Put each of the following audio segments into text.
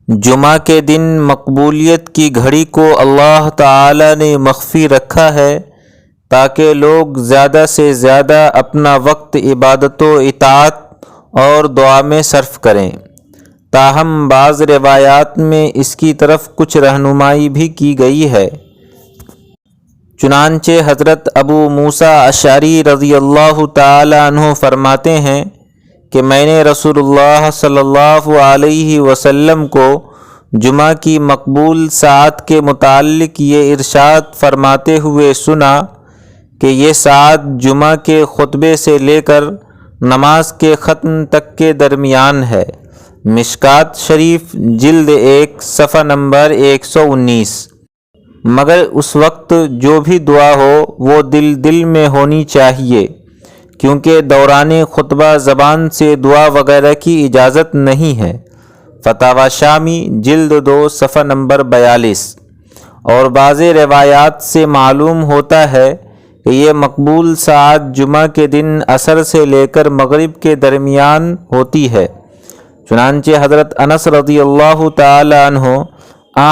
جمعہ کے دن مقبولیت کی گھڑی کو اللہ تعالی نے مخفی رکھا ہے تاکہ لوگ زیادہ سے زیادہ اپنا وقت عبادت و اطاعت اور دعا میں صرف کریں۔ تاہم بعض روایات میں اس کی طرف کچھ رہنمائی بھی کی گئی ہے۔ چنانچہ حضرت ابو موسیٰ اشعری رضی اللہ تعالی عنہ فرماتے ہیں کہ میں نے رسول اللہ صلی اللہ علیہ وسلم کو جمعہ کی مقبول ساعت کے متعلق یہ ارشاد فرماتے ہوئے سنا کہ یہ ساعت جمعہ کے خطبے سے لے کر نماز کے ختم تک کے درمیان ہے۔ مشکوٰۃ شریف جلد 1 صفحہ نمبر 119۔ مگر اس وقت جو بھی دعا ہو وہ دل میں ہونی چاہیے، کیونکہ دوران خطبہ زبان سے دعا وغیرہ کی اجازت نہیں ہے۔ فتاوی شامی جلد 2 صفحہ نمبر 42۔ اور بعض روایات سے معلوم ہوتا ہے کہ یہ مقبول ساعت جمعہ کے دن عصر سے لے کر مغرب کے درمیان ہوتی ہے۔ چنانچہ حضرت انس رضی اللہ تعالی عنہ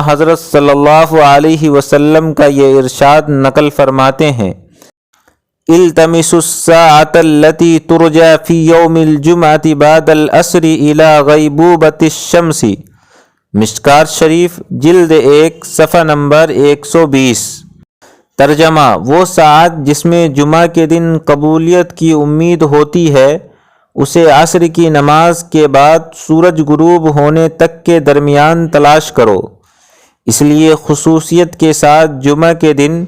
حضرت صلی اللہ علیہ وسلم کا یہ ارشاد نقل فرماتے ہیں: التمسوا الساعة التي ترجى في يوم الجمعة بعد العصر إلى غيبوبة الشمس۔ مشکوٰۃ شریف جلد 1 صفحہ نمبر 120۔ ترجمہ: وہ ساعت جس میں جمعہ کے دن قبولیت کی امید ہوتی ہے اسے عصر کی نماز کے بعد سورج غروب ہونے تک کے درمیان تلاش کرو۔ اس لیے خصوصیت کے ساتھ جمعہ کے دن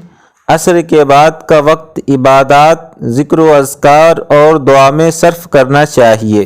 عصر کے بعد کا وقت عبادات، ذکر و اذکار اور دعا میں صرف کرنا چاہیے۔